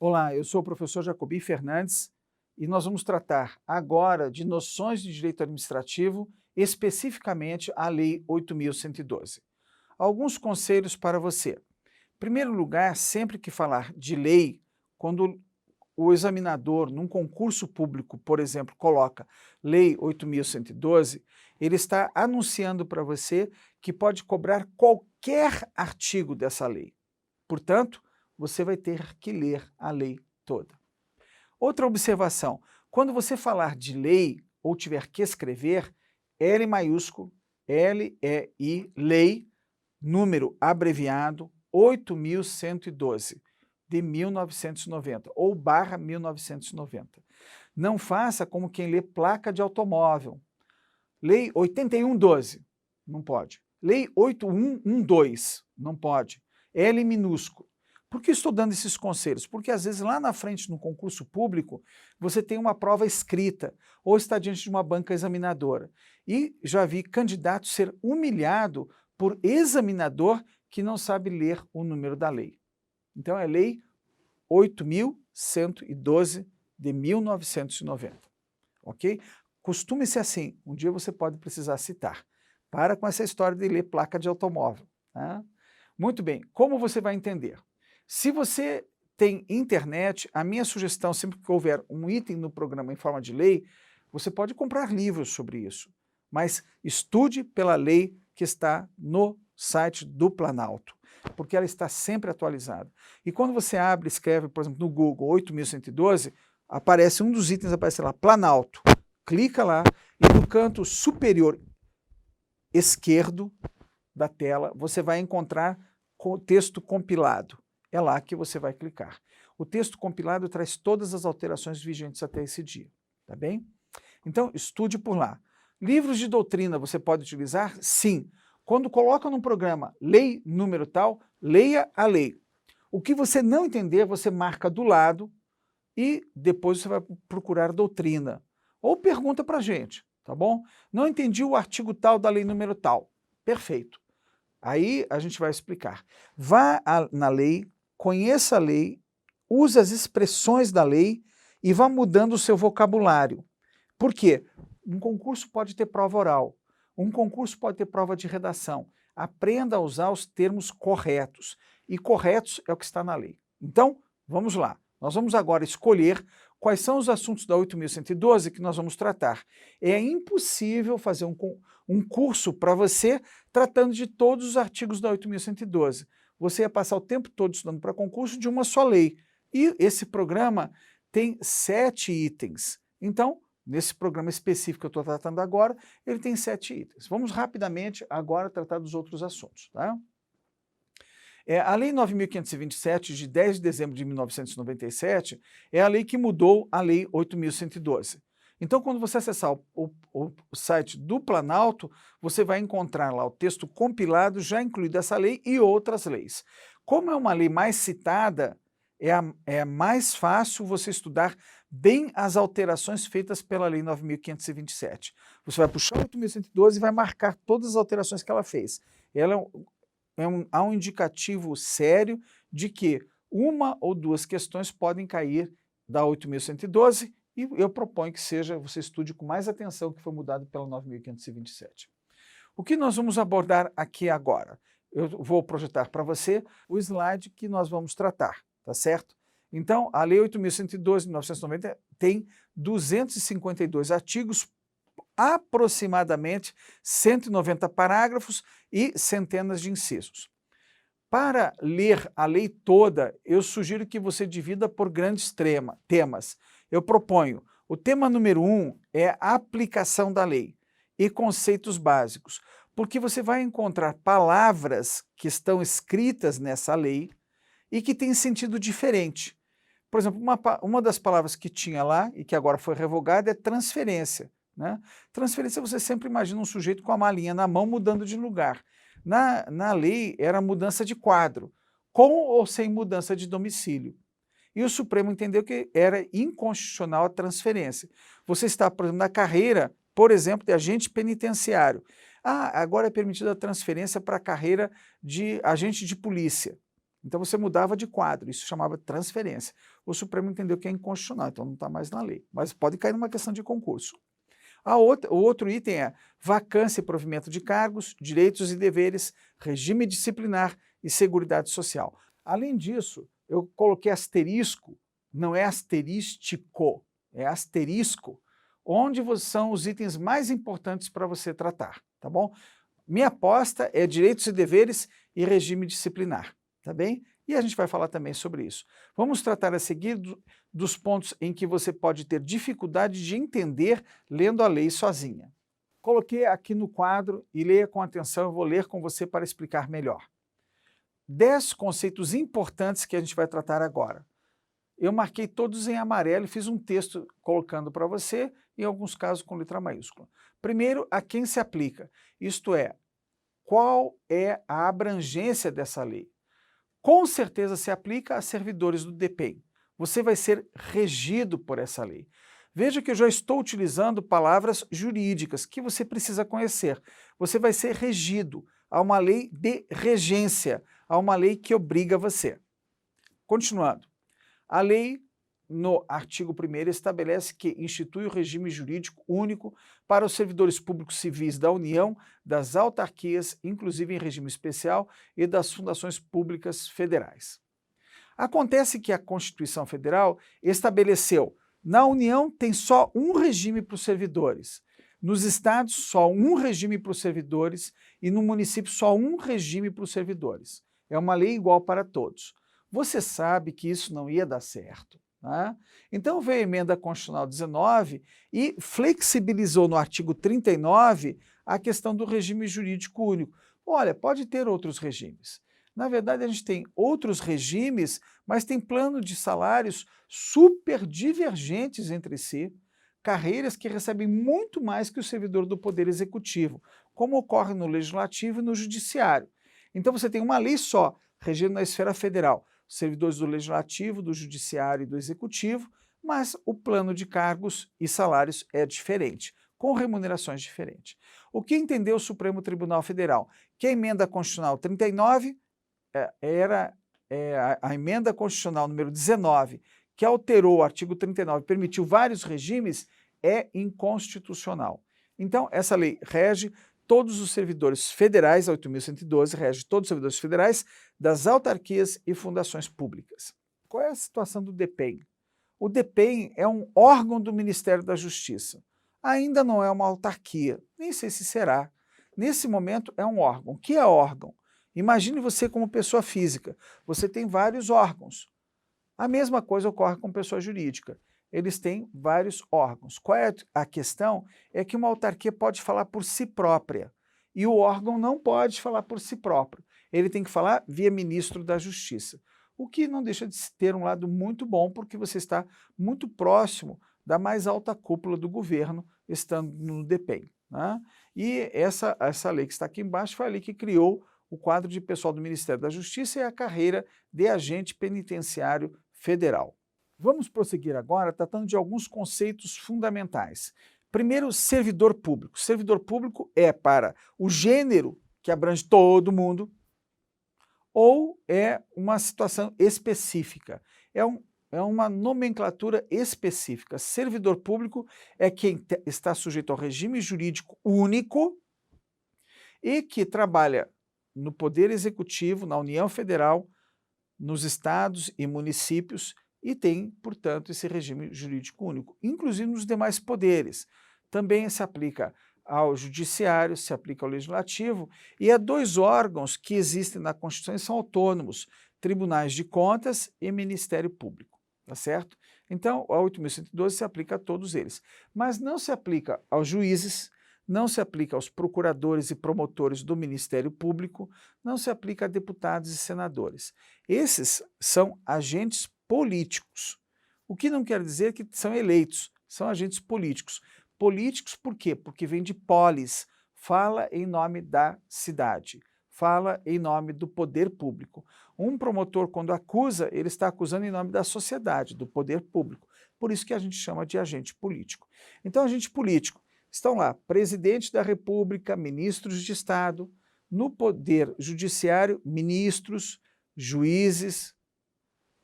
Olá, eu sou o professor Jacobi Fernandes e nós vamos tratar agora de noções de direito administrativo, especificamente a Lei 8.112. Alguns conselhos para você. Em primeiro lugar, sempre que falar de lei, quando o examinador, num concurso público, por exemplo, coloca Lei 8.112, ele está anunciando para você que pode cobrar qualquer artigo dessa lei. Portanto, você vai ter que ler a lei toda. Outra observação, quando você falar de lei ou tiver que escrever, L maiúsculo, L-E-I, lei, número abreviado 8.112, de 1990, ou barra 1990. Não faça como quem lê placa de automóvel. Lei 8112, não pode. Lei 8112, não pode. L minúsculo. Por que estou dando esses conselhos? Porque às vezes lá na frente, no concurso público, você tem uma prova escrita ou está diante de uma banca examinadora. E já vi candidato ser humilhado por examinador que não sabe ler o número da lei. Então é Lei 8.112 de 1990, ok? Costume ser assim, um dia você pode precisar citar. Para com essa história de ler placa de automóvel. Tá? Muito bem, como você vai entender? Se você tem internet, a minha sugestão, sempre que houver um item no programa em forma de lei, você pode comprar livros sobre isso, mas estude pela lei que está no site do Planalto, porque ela está sempre atualizada. E quando você abre, escreve, por exemplo, no Google 8.112, aparece um dos itens, aparece lá, Planalto. Clica lá e no canto superior esquerdo da tela você vai encontrar o texto compilado. É lá que você vai clicar. O texto compilado traz todas as alterações vigentes até esse dia, tá bem? Então, estude por lá. Livros de doutrina você pode utilizar? Sim. Quando coloca num programa lei número tal, leia a lei. O que você não entender, você marca do lado e depois você vai procurar doutrina. Ou pergunta para a gente, tá bom? Não entendi o artigo tal da lei número tal. Perfeito. Aí a gente vai explicar. Vá na lei, conheça a lei, use as expressões da lei e vá mudando o seu vocabulário. Por quê? Um concurso pode ter prova oral, um concurso pode ter prova de redação. Aprenda a usar os termos corretos. E corretos é o que está na lei. Então, vamos lá. Nós vamos agora escolher quais são os assuntos da 8.112 que nós vamos tratar. É impossível fazer um curso para você tratando de todos os artigos da 8.112. Você ia passar o tempo todo estudando para concurso de uma só lei. E esse programa tem 7 itens. Então, nesse programa específico que eu estou tratando agora, ele tem 7 itens. Vamos rapidamente agora tratar dos outros assuntos. Tá? A Lei 9.527, de 10 de dezembro de 1997, é a lei que mudou a Lei 8.112. Então, quando você acessar o site do Planalto, você vai encontrar lá o texto compilado, já incluído essa lei e outras leis. Como é uma lei mais citada, é mais fácil você estudar bem as alterações feitas pela Lei 9.527. Você vai puxar a 8.112 e vai marcar todas as alterações que ela fez. Ela há um indicativo sério de que uma ou duas questões podem cair da 8.112 e eu proponho que você estude com mais atenção o que foi mudado pela 9.527. O que nós vamos abordar aqui agora? Eu vou projetar para você o slide que nós vamos tratar, tá certo? Então, a Lei 8.112 de 1990 tem 252 artigos, aproximadamente 190 parágrafos e centenas de incisos. Para ler a lei toda, eu sugiro que você divida por grandes temas. Eu proponho, o tema número 1 é a aplicação da lei e conceitos básicos, porque você vai encontrar palavras que estão escritas nessa lei e que têm sentido diferente. Por exemplo, uma das palavras que tinha lá e que agora foi revogada é transferência. Né? Transferência, você sempre imagina um sujeito com a malinha na mão mudando de lugar. Na lei era mudança de quadro, com ou sem mudança de domicílio. E o Supremo entendeu que era inconstitucional a transferência. Você está, por exemplo, na carreira, por exemplo, de agente penitenciário. Agora é permitida a transferência para a carreira de agente de polícia. Então você mudava de quadro, isso chamava transferência. O Supremo entendeu que é inconstitucional, então não está mais na lei, mas pode cair numa questão de concurso. O outro item é vacância e provimento de cargos, direitos e deveres, regime disciplinar e seguridade social. Além disso, eu coloquei asterisco, não é asterístico, é asterisco, onde são os itens mais importantes para você tratar, tá bom? Minha aposta é direitos e deveres e regime disciplinar, tá bem? E a gente vai falar também sobre isso. Vamos tratar a seguir dos pontos em que você pode ter dificuldade de entender lendo a lei sozinha. Coloquei aqui no quadro e leia com atenção, eu vou ler com você para explicar melhor. 10 conceitos importantes que a gente vai tratar agora. Eu marquei todos em amarelo e fiz um texto colocando para você, em alguns casos com letra maiúscula. Primeiro, a quem se aplica, isto é, qual é a abrangência dessa lei? Com certeza se aplica a servidores do DPEM. Você vai ser regido por essa lei. Veja que eu já estou utilizando palavras jurídicas que você precisa conhecer. Você vai ser regido a uma lei de regência, a uma lei que obriga você. Continuando. A lei, no artigo 1º, estabelece que institui o regime jurídico único para os servidores públicos civis da União, das autarquias, inclusive em regime especial, e das fundações públicas federais. Acontece que a Constituição Federal estabeleceu, na União tem só um regime para os servidores, nos estados só um regime para os servidores e no município só um regime para os servidores. É uma lei igual para todos. Você sabe que isso não ia dar certo, né? Então veio a emenda constitucional 19 e flexibilizou no artigo 39 a questão do regime jurídico único. Olha, pode ter outros regimes. Na verdade, a gente tem outros regimes, mas tem plano de salários super divergentes entre si, carreiras que recebem muito mais que o servidor do Poder Executivo, como ocorre no Legislativo e no Judiciário. Então você tem uma lei só, regendo na esfera federal, servidores do Legislativo, do Judiciário e do Executivo, mas o plano de cargos e salários é diferente, com remunerações diferentes. O que entendeu o Supremo Tribunal Federal? Que a emenda constitucional 39 era a emenda constitucional número 19, que alterou o artigo 39 e permitiu vários regimes, é inconstitucional. Então, essa lei rege todos os servidores federais, a 8.112, rege todos os servidores federais, das autarquias e fundações públicas. Qual é a situação do DPEM? O DPEM é um órgão do Ministério da Justiça. Ainda não é uma autarquia, nem sei se será. Nesse momento é um órgão. O que é órgão? Imagine você como pessoa física. Você tem vários órgãos. A mesma coisa ocorre com pessoa jurídica. Eles têm vários órgãos. Qual é a questão? É que uma autarquia pode falar por si própria e o órgão não pode falar por si próprio. Ele tem que falar via ministro da Justiça, o que não deixa de ter um lado muito bom, porque você está muito próximo da mais alta cúpula do governo, estando no DPEM, né? E essa lei que está aqui embaixo foi a lei que criou o quadro de pessoal do Ministério da Justiça e a carreira de agente penitenciário federal. Vamos prosseguir agora tratando de alguns conceitos fundamentais. Primeiro, servidor público. Servidor público é para o gênero que abrange todo mundo ou é uma situação específica. É uma nomenclatura específica. Servidor público é quem está sujeito ao regime jurídico único e que trabalha no Poder Executivo, na União Federal, nos estados e municípios e tem, portanto, esse regime jurídico único, inclusive nos demais poderes. Também se aplica ao Judiciário, se aplica ao Legislativo e a 2 órgãos que existem na Constituição e são autônomos, Tribunais de Contas e Ministério Público, tá certo? Então, a 8.112 se aplica a todos eles, mas não se aplica aos juízes, não se aplica aos procuradores e promotores do Ministério Público, não se aplica a deputados e senadores. Esses são agentes políticos, o que não quer dizer que são eleitos, são agentes políticos. Políticos por quê? Porque vem de polis, fala em nome da cidade, fala em nome do poder público. Um promotor, quando acusa, ele está acusando em nome da sociedade, do poder público. Por isso que a gente chama de agente político. Então, agente político, estão lá presidente da República, ministros de Estado, no Poder Judiciário, ministros, juízes,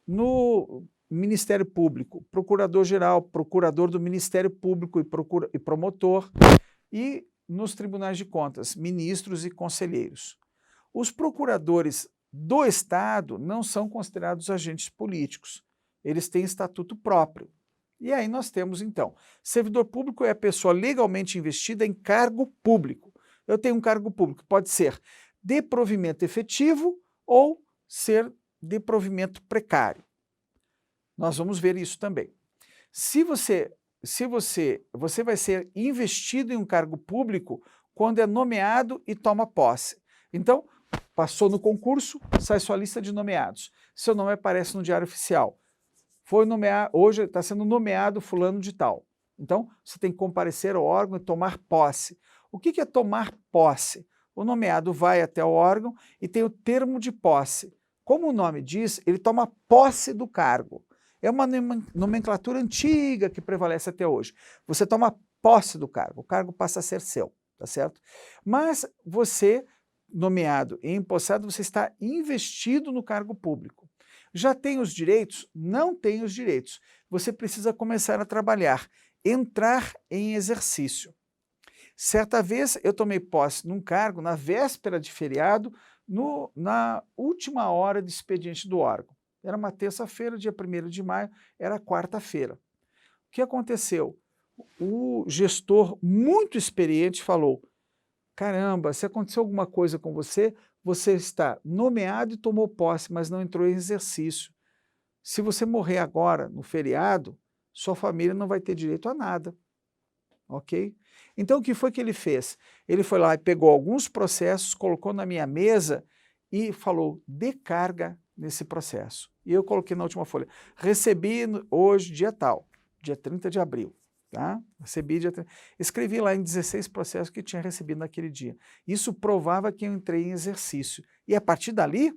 no Ministério Público, procurador-geral, procurador do Ministério Público e promotor, e nos tribunais de contas, ministros e conselheiros. Os procuradores do Estado não são considerados agentes políticos, eles têm estatuto próprio. E aí nós temos, então, servidor público é a pessoa legalmente investida em cargo público. Eu tenho um cargo público, pode ser de provimento efetivo ou ser de provimento precário. Nós vamos ver isso também. Você vai ser investido em um cargo público quando é nomeado e toma posse. Então, passou no concurso, sai sua lista de nomeados. Seu nome aparece no Diário Oficial. Foi nomeado, hoje está sendo nomeado fulano de tal. Então, você tem que comparecer ao órgão e tomar posse. O que é tomar posse? O nomeado vai até o órgão e tem o termo de posse. Como o nome diz, ele toma posse do cargo. É uma nomenclatura antiga que prevalece até hoje. Você toma posse do cargo, o cargo passa a ser seu, tá certo? Mas você, nomeado e empossado, você está investido no cargo público. Já tem os direitos? Não tem os direitos. Você precisa começar a trabalhar, entrar em exercício. Certa vez eu tomei posse num cargo na véspera de feriado, na última hora de expediente do órgão. Era uma terça-feira, dia 1º de maio, era quarta-feira. O que aconteceu? O gestor, muito experiente, falou: caramba, se aconteceu alguma coisa com você, você está nomeado e tomou posse, mas não entrou em exercício. Se você morrer agora, no feriado, sua família não vai ter direito a nada. Ok? Então, o que foi que ele fez? Ele foi lá e pegou alguns processos, colocou na minha mesa e falou: dê carga nesse processo. E eu coloquei na última folha: recebi hoje, dia tal, dia 30 de abril. Tá? Recebi dia 30. Escrevi lá em 16 processos que tinha recebido naquele dia. Isso provava que eu entrei em exercício. E a partir dali,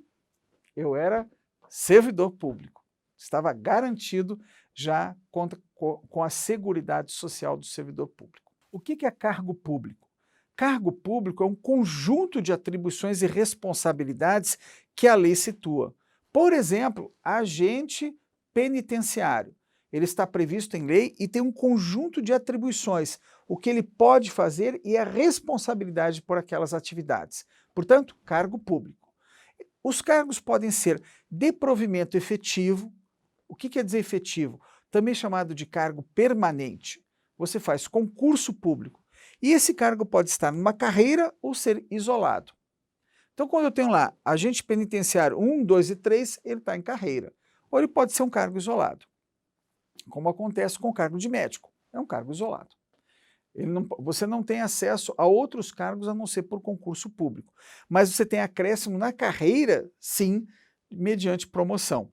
eu era servidor público. Estava garantido já com a seguridade social do servidor público. O que é cargo público? Cargo público é um conjunto de atribuições e responsabilidades que a lei situa. Por exemplo, agente penitenciário. Ele está previsto em lei e tem um conjunto de atribuições, o que ele pode fazer e a responsabilidade por aquelas atividades. Portanto, cargo público. Os cargos podem ser de provimento efetivo. O que quer dizer efetivo? Também chamado de cargo permanente. Você faz concurso público. E esse cargo pode estar numa carreira ou ser isolado. Então, quando eu tenho lá agente penitenciário 1, 2 e 3, ele está em carreira. Ou ele pode ser um cargo isolado, como acontece com o cargo de médico. É um cargo isolado. Você não tem acesso a outros cargos a não ser por concurso público. Mas você tem acréscimo na carreira, sim, mediante promoção.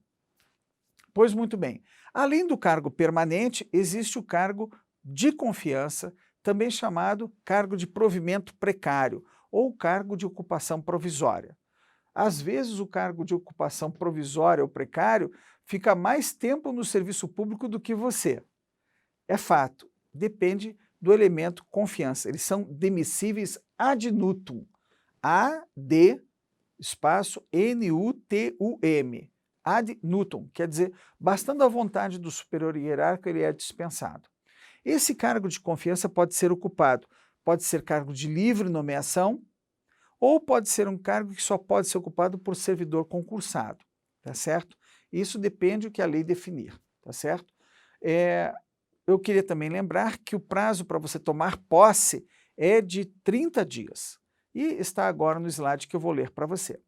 Pois muito bem. Além do cargo permanente, existe o cargo de confiança, também chamado cargo de provimento precário ou cargo de ocupação provisória. Às vezes o cargo de ocupação provisória ou precário fica mais tempo no serviço público do que você. É fato, depende do elemento confiança. Eles são demissíveis ad nutum. A-D, espaço, N-U-T-U-M. Ad nutum, quer dizer, bastando a vontade do superior hierárquico, ele é dispensado. Esse cargo de confiança pode ser ocupado, pode ser cargo de livre nomeação, ou pode ser um cargo que só pode ser ocupado por servidor concursado, tá certo? Isso depende do que a lei definir, tá certo? Eu queria também lembrar que o prazo para você tomar posse é de 30 dias. E está agora no slide que eu vou ler para você.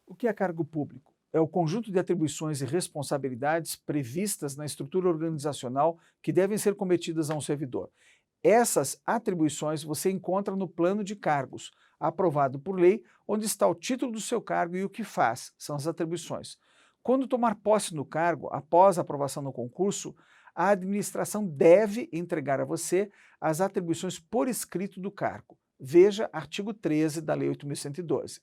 O que é cargo público? É o conjunto de atribuições e responsabilidades previstas na estrutura organizacional que devem ser cometidas a um servidor. Essas atribuições você encontra no plano de cargos, aprovado por lei, onde está o título do seu cargo e o que faz, são as atribuições. Quando tomar posse no cargo, após a aprovação no concurso, a administração deve entregar a você as atribuições por escrito do cargo. Veja artigo 13 da Lei 8.112.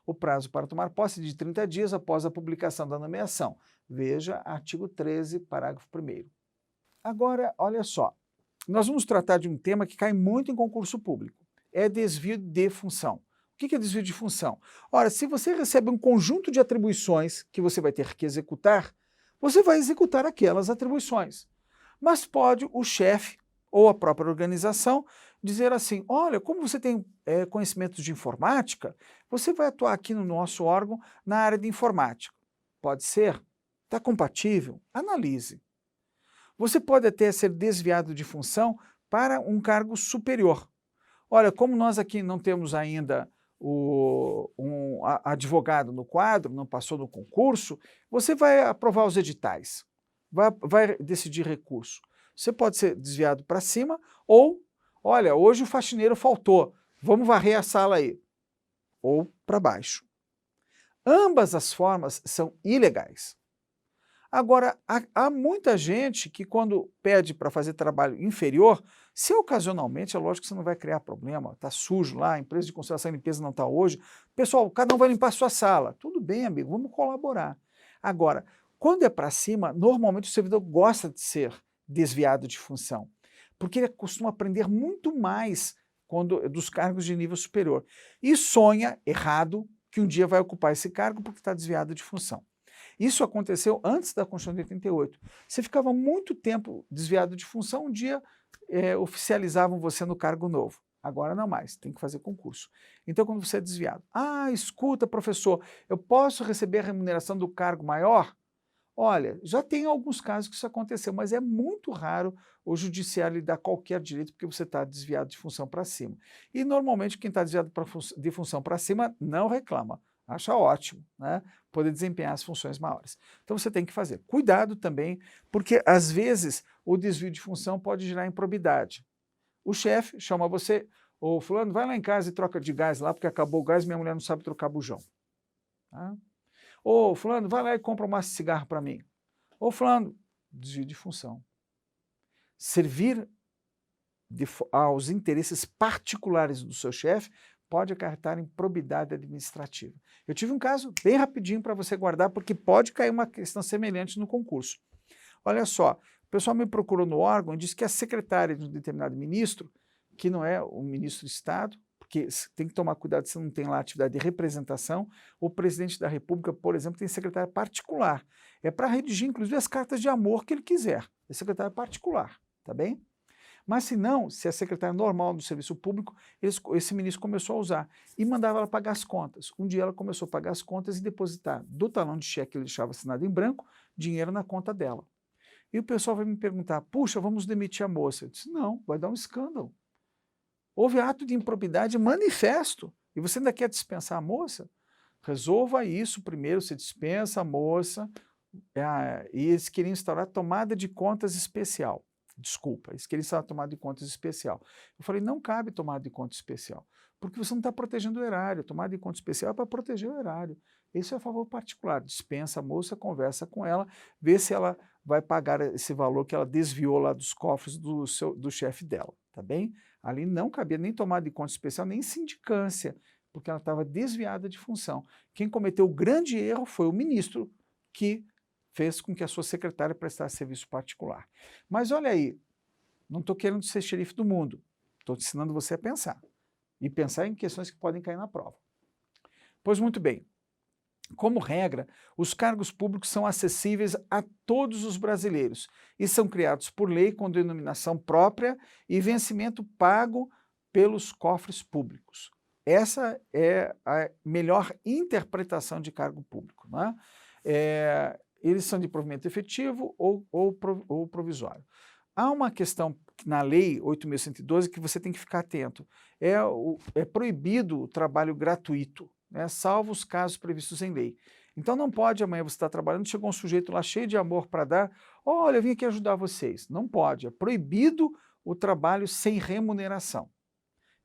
O prazo para tomar posse é de 30 dias após a publicação da nomeação. Veja artigo 13, parágrafo 1º. Agora, olha só, nós vamos tratar de um tema que cai muito em concurso público. É desvio de função. O que é desvio de função? Ora, se você recebe um conjunto de atribuições que você vai ter que executar, você vai executar aquelas atribuições. Mas pode o chefe ou a própria organização dizer assim, olha, como você tem conhecimentos de informática, você vai atuar aqui no nosso órgão na área de informática. Pode ser? Está compatível? Analise. Você pode até ser desviado de função para um cargo superior. Olha, como nós aqui não temos ainda advogado no quadro, não passou no concurso, você vai aprovar os editais, vai decidir recurso. Você pode ser desviado para cima ou, olha, hoje o faxineiro faltou, vamos varrer a sala aí, ou para baixo. Ambas as formas são ilegais. Agora, há muita gente que quando pede para fazer trabalho inferior, se ocasionalmente, é lógico que você não vai criar problema, está sujo lá, a empresa de conservação e limpeza não está hoje, pessoal, cada um vai limpar a sua sala. Tudo bem, amigo, vamos colaborar. Agora, quando é para cima, normalmente o servidor gosta de ser desviado de função, porque ele costuma aprender muito mais dos cargos de nível superior e sonha, errado, que um dia vai ocupar esse cargo porque está desviado de função. Isso aconteceu antes da Constituição de 88. Você ficava muito tempo desviado de função, um dia oficializavam você no cargo novo. Agora não mais, tem que fazer concurso. Então, quando você é desviado, escuta, professor, eu posso receber a remuneração do cargo maior? Olha, já tem alguns casos que isso aconteceu, mas é muito raro o judiciário lhe dar qualquer direito porque você está desviado de função para cima. E normalmente quem está desviado de função para cima não reclama. Acha ótimo, né? Poder desempenhar as funções maiores. Então você tem que fazer. Cuidado também, porque às vezes o desvio de função pode gerar improbidade. O chefe chama você, ô fulano, vai lá em casa e troca de gás lá, porque acabou o gás e minha mulher não sabe trocar bujão. Tá? Ô fulano, vai lá e compra um maço de cigarro para mim. Ô fulano, desvio de função. Servir aos interesses particulares do seu chefe pode acarretar improbidade administrativa. Eu tive um caso bem rapidinho para você guardar, porque pode cair uma questão semelhante no concurso. Olha só, o pessoal me procurou no órgão e disse que a secretária de um determinado ministro, que não é o ministro de Estado, porque tem que tomar cuidado se não tem lá atividade de representação, o presidente da República, por exemplo, tem secretária particular. É para redigir, inclusive, as cartas de amor que ele quiser. É secretária particular, tá bem? Mas se não, se é secretária normal do serviço público, esse ministro começou a usar e mandava ela pagar as contas. Um dia ela começou a pagar as contas e depositar do talão de cheque que ele deixava assinado em branco, dinheiro na conta dela. E o pessoal vai me perguntar, puxa, vamos demitir a moça. Eu disse, não, vai dar um escândalo. Houve ato de improbidade manifesto e você ainda quer dispensar a moça? Resolva isso primeiro, você dispensa a moça e eles queriam instaurar tomada de contas especial. Desculpa, eles queriam instaurar tomada de contas especial. Eu falei, não cabe tomada de conta especial, porque você não está protegendo o erário. Tomada de conta especial é para proteger o erário. Isso é a favor particular. Dispensa a moça, conversa com ela, vê se ela vai pagar esse valor que ela desviou lá dos cofres do chefe dela, tá bem? Ali não cabia nem tomada de conta especial, nem sindicância, porque ela estava desviada de função. Quem cometeu o grande erro foi o ministro, que fez com que a sua secretária prestasse serviço particular. Mas olha aí, não estou querendo ser xerife do mundo, estou ensinando você a pensar. E pensar em questões que podem cair na prova. Pois muito bem, como regra, os cargos públicos são acessíveis a todos os brasileiros e são criados por lei com denominação própria e vencimento pago pelos cofres públicos. Essa é a melhor interpretação de cargo público, não é? Eles são de provimento efetivo ou provisório. Há uma questão na lei 8.112 que você tem que ficar atento. É proibido o trabalho gratuito, né, salvo os casos previstos em lei. Então não pode amanhã você estar trabalhando, chegou um sujeito lá cheio de amor para dar, olha, eu vim aqui ajudar vocês. Não pode, é proibido o trabalho sem remuneração,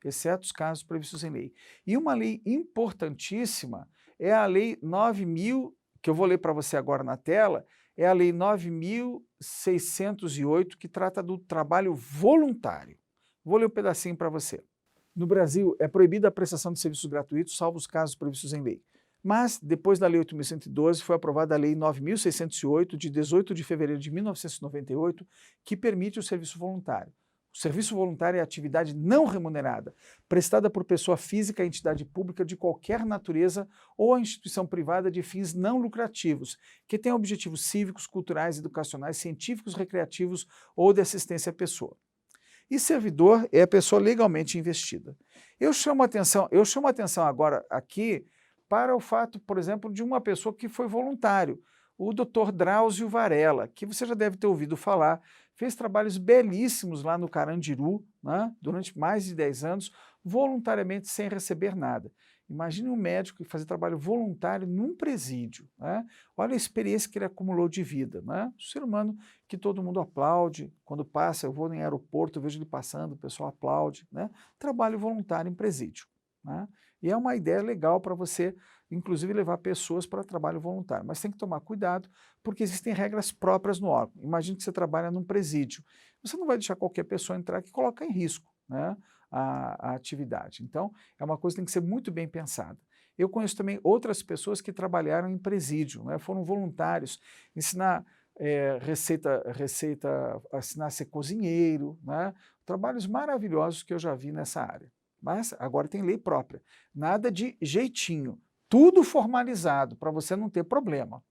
exceto os casos previstos em lei. E uma lei importantíssima é a Lei 9.000, que eu vou ler para você agora na tela, é a Lei 9.608, que trata do trabalho voluntário. Vou ler um pedacinho para você. No Brasil, é proibida a prestação de serviços gratuitos, salvo os casos previstos em lei. Mas, depois da Lei 8.112, foi aprovada a Lei 9.608, de 18 de fevereiro de 1998, que permite o serviço voluntário. O serviço voluntário é atividade não remunerada, prestada por pessoa física, entidade pública de qualquer natureza ou a instituição privada de fins não lucrativos, que tem objetivos cívicos, culturais, educacionais, científicos, recreativos ou de assistência à pessoa. E servidor é a pessoa legalmente investida. Eu chamo a atenção agora aqui para o fato, por exemplo, de uma pessoa que foi voluntário, o Dr. Drauzio Varela, que você já deve ter ouvido falar, fez trabalhos belíssimos lá no Carandiru, né, durante mais de 10 anos, voluntariamente sem receber nada. Imagine um médico fazer trabalho voluntário num presídio, né? Olha a experiência que ele acumulou de vida, né? Um ser humano que todo mundo aplaude, quando passa, eu vou em aeroporto, eu vejo ele passando, o pessoal aplaude, né? Trabalho voluntário em presídio, né? E é uma ideia legal para você, inclusive, levar pessoas para trabalho voluntário, mas tem que tomar cuidado, porque existem regras próprias no órgão. Imagine que você trabalha num presídio, você não vai deixar qualquer pessoa entrar que coloca em risco, né, a atividade. Então, é uma coisa que tem que ser muito bem pensada. Eu conheço também outras pessoas que trabalharam em presídio, né, foram voluntários, ensinar ensinar a ser cozinheiro, né, trabalhos maravilhosos que eu já vi nessa área. Mas agora tem lei própria, nada de jeitinho, tudo formalizado para você não ter problema.